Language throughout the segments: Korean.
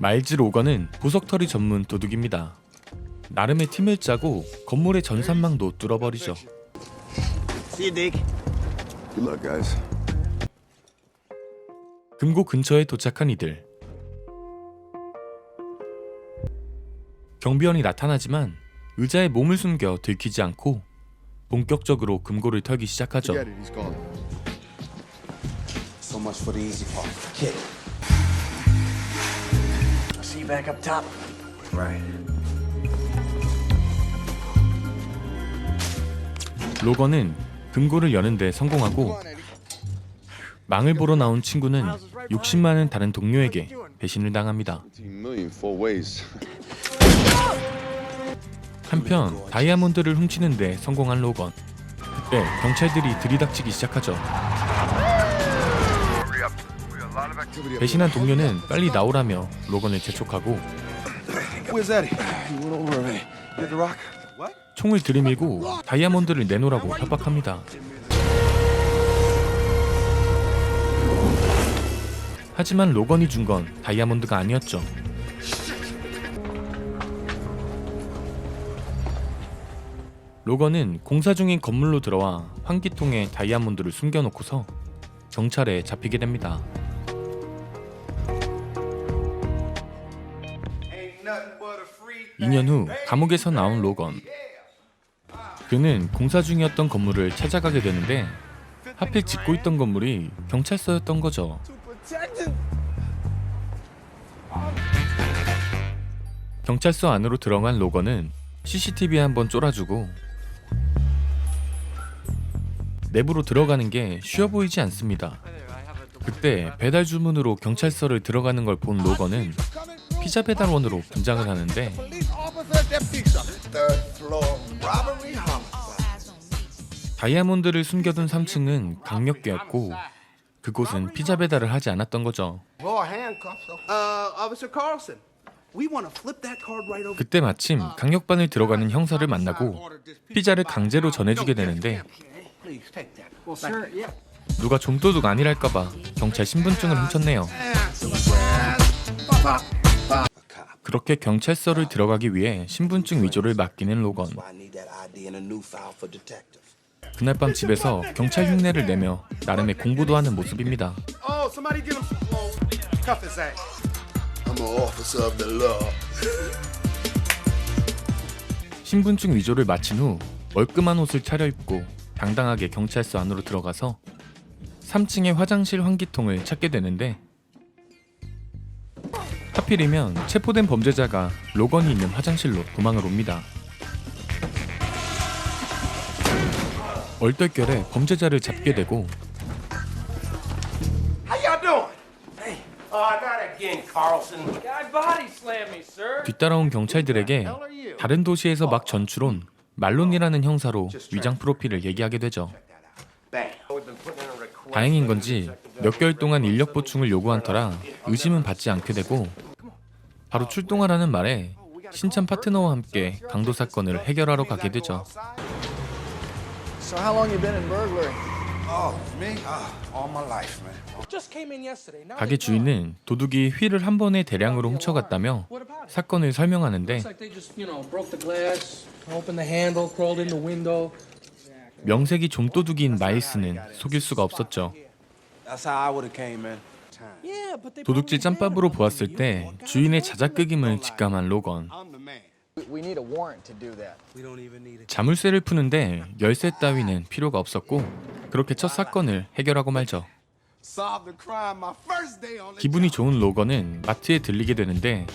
마일즈 로건은 보석털이 전문 도둑입니다. 나름의 팀을 짜고 건물의 전산망도 뚫어버리죠. See you, Dick. Good luck, guys. 금고 근처에 도착한 이들. 경비원이 나타나지만 의자에 몸을 숨겨 들키지 않고 본격적으로 금고를 털기 시작하죠. Forget it, he's gone. So much for the easy part. Kid. I'll see you back up top. Right. 로건은 금고를 여는데 성공하고 망을 보러 나온 친구는 욕심 많은 다른 동료에게 배신을 당합니다. 15 million four ways. 한편 다이아몬드를 훔치는데 성공한 로건. 그때 경찰들이 들이닥치기 시작하죠. 배신한 동료는 빨리 나오라며 로건을 재촉하고 Where's Eddie? He went over already. Hit the rock. What? 총을 들이밀고 다이아몬드를 내놓으라고 협박합니다. 하지만 로건이 준 건 다이아몬드가 아니었죠. 로건은 공사 중인 건물로 들어와 환기통에 다이아몬드를 숨겨놓고서 경찰에 잡히게 됩니다. 2년 후 감옥에서 나온 로건. 그는 공사 중이었던 건물을 찾아가게 되는데 하필 짓고 있던 건물이 경찰서였던 거죠. 경찰서 안으로 들어간 로건은 CCTV에 한번 쫄아주고 내부로 들어가는 게 쉬워 보이지 않습니다. 그때 배달 주문으로 경찰서를 들어가는 걸 본 로건은 피자 배달원으로 분장을 하는데 다이아몬드를 숨겨둔 3층은 강력계였고 그곳은 피자 배달을 하지 않았던 거죠. Officer Carlson. We want to flip that card right over. 그때 마침 강력반을 들어가는 형사를 만나고 피자를 강제로 전해주게 되는데 Please take that. Well, sir, yeah. 누가 좀도둑 아니랄까봐 경찰 신분증을 훔쳤네요. 그렇게 경찰서를 들어가기 위해 신분증 위조를 맡기는 로건. I need that ID in a new file for detectives. 그날 밤 집에서 경찰 흉내를 내며 나름의 공부도 하는 모습입니다. Oh, somebody get him some clothes. Cuff his ass. I'm an officer of the law. 신분증 위조를 마친 후 멀끔한 옷을 차려입고 당당하게 경찰서 안으로 들어가서 3층의 화장실 환기통을 찾게 되는데 하필이면 체포된 범죄자가 로건이 있는 화장실로 도망을 옵니다. 얼떨결에 범죄자를 잡게 되고 How y'all doing? Hey. Oh, not again, Carlson. Guy body slammed me, sir. 뒤따라온 경찰들에게 다른 도시에서 막 전출온 말론이라는 형사로 위장 프로필을 얘기하게 되죠. Bang. We've been putting in a request. 다행인 건지 몇 개월 동안 인력 보충을 요구한 터라 의심은 받지 않게 되고 바로 출동하라는 말에 신참 파트너와 함께 강도 사건을 해결하러 가게 되죠. So how long you been in burglary? Oh, me? All my life, man. Just came in yesterday. Now 가게 주인은 도둑이 휠을 한 번에 대량으로 훔쳐갔다며 사건을 설명하는데 like they just, broke the glass, opened the handle, crawled in the window. 명색이 좀도둑인 마일스는 속일 수가 없었죠. That's how I would have came in. Yeah, but they 도둑질 짬밥으로 보았을 때 주인의 자작극임을 직감한 로건. I'm the man. We need a warrant to do that. We don't even need it. 자물쇠를 푸는데 열쇠 따위는 필요가 없었고 그렇게 첫 사건을 해결하고 말죠. Solved the crime my first day on the 기분이 좋은 로건은 마트에 들리게 되는데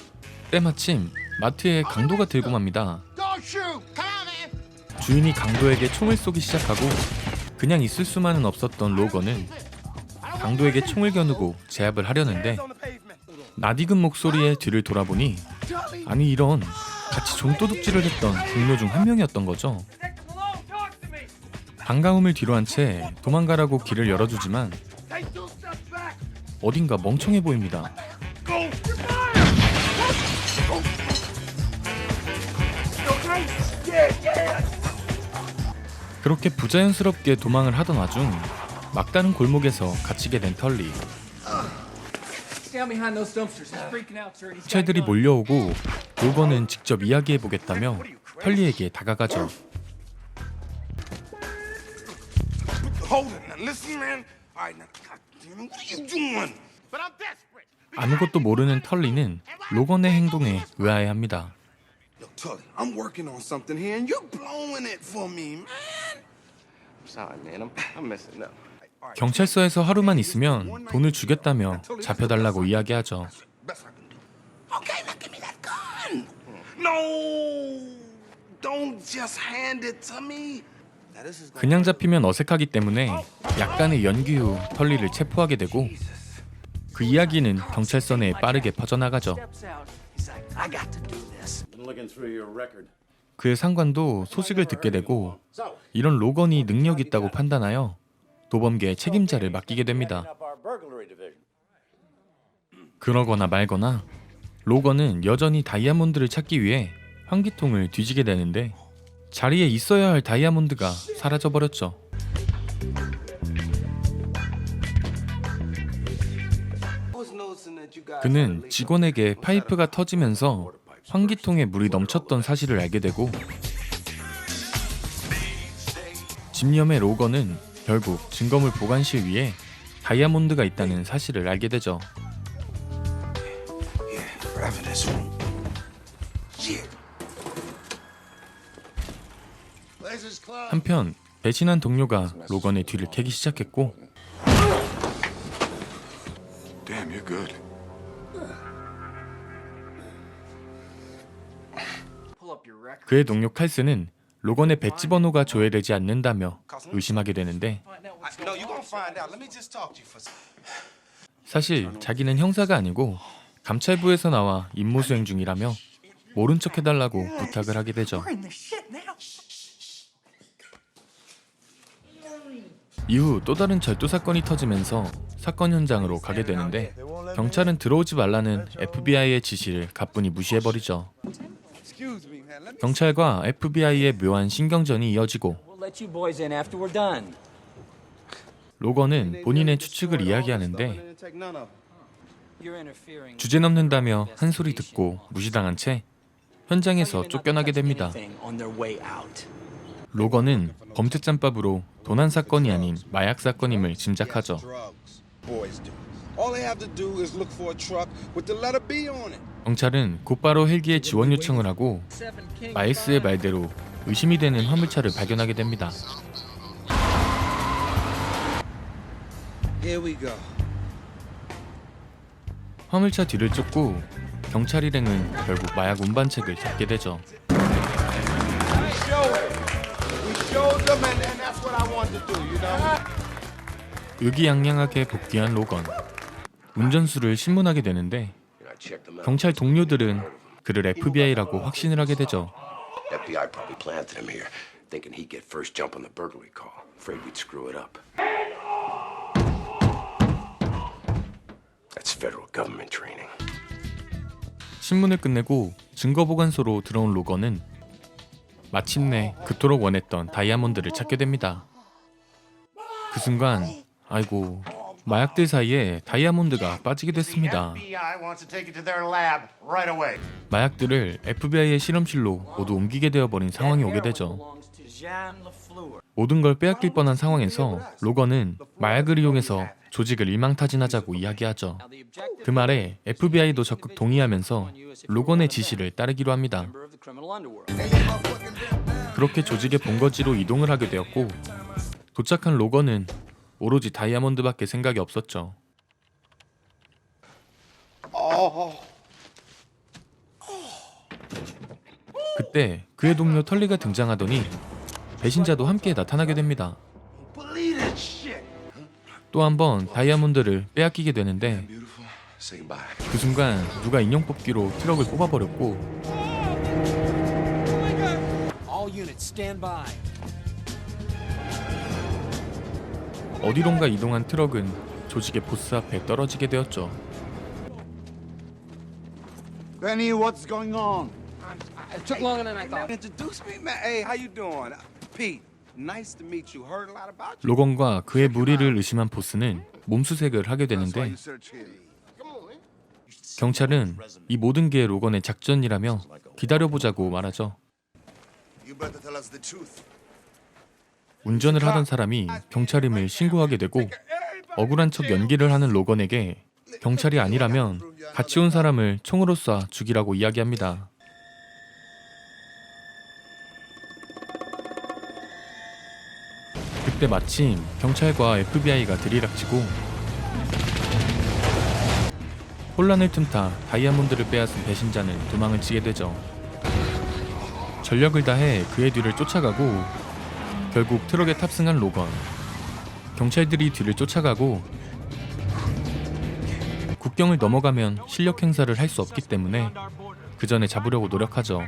때마침 마트에 강도가 들고 맙니다. Don't shoot. Come on, man. 주인이 강도에게 총을 쏘기 시작하고 그냥 있을 수만은 없었던 로건은 강도에게 총을 겨누고 제압을 하려는데 On the pavement. 낯익은 목소리에 뒤를 돌아보니 아니 이런 같이 좀도둑질을 했던 동료 중 한 명이었던 거죠. Detective Malone, talk to me. 반가움을 뒤로 한 채 도망가라고 길을 열어주지만 Take 2 steps back. 어딘가 멍청해 보입니다. Go. Okay? Yeah. 그렇게 부자연스럽게 도망을 하던 와중 막다른 골목에서 갇히게 된 털리. He's down behind those dumpsters. He's freaking out, sir. He's got 경찰들이 a gun. 몰려오고 로건은 직접 이야기해보겠다며 털리에게 다가가죠. Hold it now. Listen, man. All right, now. God damn it, what are you doing? But I'm desperate. 아무것도 모르는 털리는 로건의 행동에 의아해합니다. Look, Tully, I'm working on something here, and you're blowing it for me, man. I'm sorry, man. I'm messing up. 경찰서에서 하루만 있으면 돈을 주겠다며 잡혀달라고 이야기하죠. Best I can do. Okay, now give me that gun. No, don't just hand it to me. Now this is 그냥 잡히면 어색하기 때문에 약간의 연기 후 털리를 체포하게 되고 그 이야기는 경찰서 내에 빠르게 퍼져나가죠. Steps out. He's like, I got to do this. Been looking through your record. 그의 상관도 소식을 듣게 되고 이런 로건이 능력 있다고 판단하여 도범계의 책임자를 맡기게 됩니다. Up our burglary division. 그러거나 말거나 로건은 여전히 다이아몬드를 찾기 위해 환기통을 뒤지게 되는데 자리에 있어야 할 다이아몬드가 사라져버렸죠. 그는 직원에게 파이프가 터지면서 환기통에 물이 넘쳤던 사실을 알게 되고 집념의 로건은 결국 증거물 보관실 위에 다이아몬드가 있다는 사실을 알게 되죠. for evidence room. Shit. 한편 배신한 동료가 로건의 뒤를 캐기 시작했고 Damn, you're good. Pull up your record. 그의 동료 칼스는 로건의 배지 번호가 조회되지 않는다며 의심하게 되는데 No, you're gonna find out. Let me just talk to you for a second. 사실 자기는 형사가 아니고 감찰부에서 나와 임무 수행 중이라며 모른 척 해달라고 부탁을 하게 되죠. We're in the shit now. 이후 또 다른 절도 사건이 터지면서 사건 현장으로 가게 되는데 경찰은 들어오지 말라는 FBI의 지시를 가뿐히 무시해버리죠. Excuse me, man. Let me. 경찰과 FBI의 묘한 신경전이 이어지고 We'll let you boys in after we're done. 로건은 본인의 추측을 이야기하는데 Take none of 'em. You're interfering. 주제 넘는다며 한 소리 듣고 무시당한 채 현장에서 쫓겨나게 됩니다. Anything on their way out. 로건은 범죄 짬밥으로 도난 사건이 아닌 마약 사건임을 짐작하죠. Drugs. Boys do. All they have to do is look for a truck with the letter B on it. 경찰은 곧바로 헬기에 지원 요청을 하고 마이스의 말대로 의심이 되는 화물차를 발견하게 됩니다. Here we go. 화물차 뒤를 쫓고 경찰 일행은 결국 마약 운반책을 잡게 되죠. We showed them, and that's what I wanted to do, you know? 의기양양하게 복귀한 로건. 운전수를 신문하게 되는데 경찰 동료들은 그를 FBI라고 확신을 하게 되죠. FBI probably planted him here, thinking he'd get first jump on the burglary call. Afraid we'd screw it up. That's federal government training. 신문을 끝내고 증거보관소로 들어온 로건은 마침내 그토록 원했던 다이아몬드를 찾게 됩니다. 그 순간 아이고 마약들 사이에 다이아몬드가 빠지게 됐습니다. FBI wants to take it to their lab right away. 마약들을 FBI의 실험실로 모두 옮기게 되어버린 상황이 오게 되죠. Belongs to Jean LaFleur. 모든 걸 빼앗길 뻔한 상황에서 로건은 마약을 이용해서 조직을 일망타진하자고 이야기하죠. Now the objective 그 말에 FBI도 적극 동의하면서 로건의 지시를 따르기로 합니다. member of the criminal underworld. 그렇게 조직의 본거지로 이동을 하게 되었고 도착한 로건은 오로지 다이아몬드밖에 생각이 없었죠. 그때 그의 동료 털리가 등장하더니 배신자도 함께 나타나게 됩니다. Believe that shit. 또 한 번 다이아몬드를 빼앗기게 되는데 Beautiful. Say bye. 그 순간 누가 인형 뽑기로 트럭을 뽑아버렸고 All units, stand by. 어디론가 이동한 트럭은 조직의 보스 앞에 떨어지게 되었죠. Benny, what's going on? It took longer than I thought. Introduce me, man. Hey, how you doing? Pete. Nice to meet you. Heard a lot about you. 로건과 그의 무리를 의심한 보스는 몸수색을 하게 That's why 되는데 you search here. 경찰은 이 모든 게 로건의 작전이라며 기다려보자고 말하죠. You better tell us the truth. 운전을 하던 사람이 경찰임을 신고하게 되고 억울한 척 연기를 하는 로건에게 경찰이 아니라면 같이 온 사람을 총으로 쏴 죽이라고 이야기합니다. 그때 마침 경찰과 FBI가 들이닥치고 혼란을 틈타 다이아몬드를 빼앗은 배신자는 도망을 치게 되죠. 전력을 다해 그의 뒤를 쫓아가고 결국 트럭에 탑승한 로건. 경찰들이 뒤를 쫓아가고 국경을 넘어가면 실력 행사를 할 수 없기 때문에 그 전에 잡으려고 노력하죠.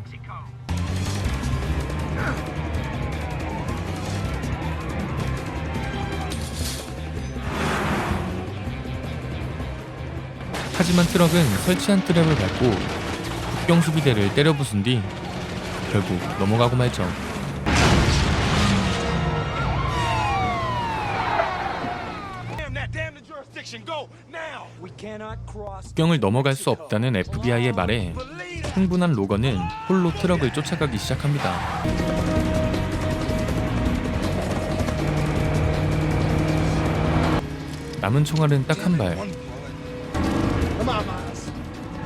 하지만 트럭은 설치한 트랩을 밟고 국경 수비대를 때려 부순 뒤 결국 넘어가고 말죠. Damn that, damn the jurisdiction. Go now. We cannot cross. 국경을 넘어갈 수 없다는 FBI의 말에 흥분한 로건은 홀로 트럭을 쫓아가기 시작합니다. 남은 총알은 딱 한 발.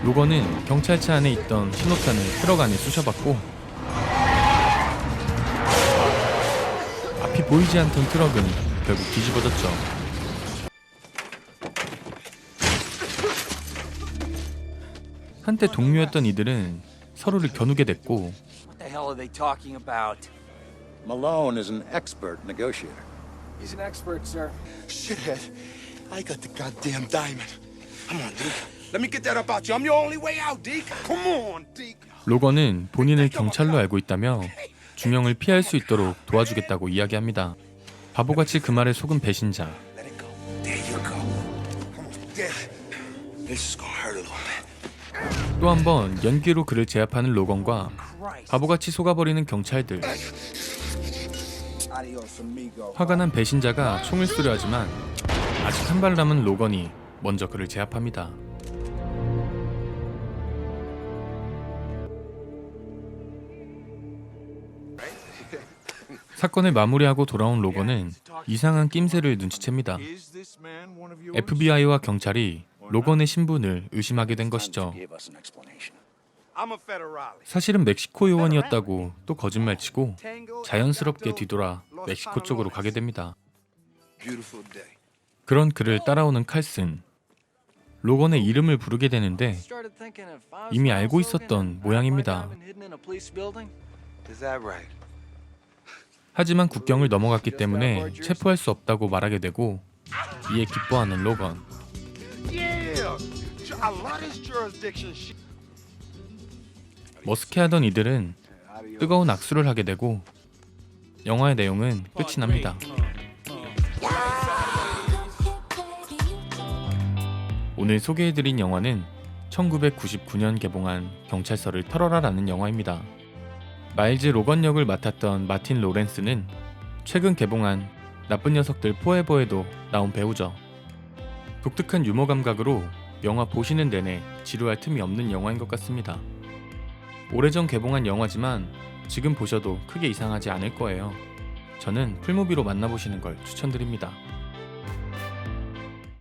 로건은 경찰차 안에 있던 신호탄을 트럭 안에 쑤셔봤고 앞이 보이지 않던 트럭은 결국 뒤집어졌죠. 한때 동료였던 이들은 서로를 겨누게 됐고 What the hell are they talking about? Malone is an expert negotiator. He's an expert, sir. Shithead, I got the goddamn diamond. Come on, Deke. Let me get that up out you. I'm your only way out, Deke. Come on, Deke. 로건은 본인을 경찰로 알고 있다며 중형을 피할 수 있도록 도와주겠다고 이야기합니다. 바보같이 그 말에 속은 배신자. Let it go. There you go. Come on, there. This is gonna hurt a little bit. 또 한 번 연기로 그를 제압하는 로건과 바보같이 속아버리는 경찰들. Adios, amigo. 화가 난 배신자가 총을 쏘려 하지만 아직 한 발 남은 로건이 먼저 그를 제압합니다. 사건을 마무리하고 돌아온 로건은 이상한 낌새를 눈치챕니다. FBI와 경찰이 로건의 신분을 의심하게 된 것이죠. Give us an explanation. I'm a federale. 사실은 멕시코 요원이었다고 또 거짓말치고 자연스럽게 뒤돌아 멕시코 쪽으로 가게 됩니다. Beautiful day. 그런 그를 따라오는 칼슨. 로건의 이름을 부르게 되는데 Started thinking if I was 이미 알고 Miles 있었던 Logan, 모양입니다. I've been hidden in a police building. Is that right? 하지만 국경을 넘어갔기 때문에 체포할 수 없다고 말하게 되고 이에 기뻐하는 로건. Yeah. I love this jurisdiction shit. 머스케하던 이들은 뜨거운 악수를 하게 되고 영화의 내용은 끝이 납니다. 오늘 소개해드린 영화는 1999년 개봉한 경찰서를 털어라라는 영화입니다. 마일즈 로건 역을 맡았던 마틴 로렌스는 최근 개봉한 나쁜 녀석들 포에버에도 나온 배우죠. 독특한 유머 감각으로 영화 보시는 내내 지루할 틈이 없는 영화인 것 같습니다. 오래전 개봉한 영화지만 지금 보셔도 크게 이상하지 않을 거예요. 저는 풀무비로 만나보시는 걸 추천드립니다.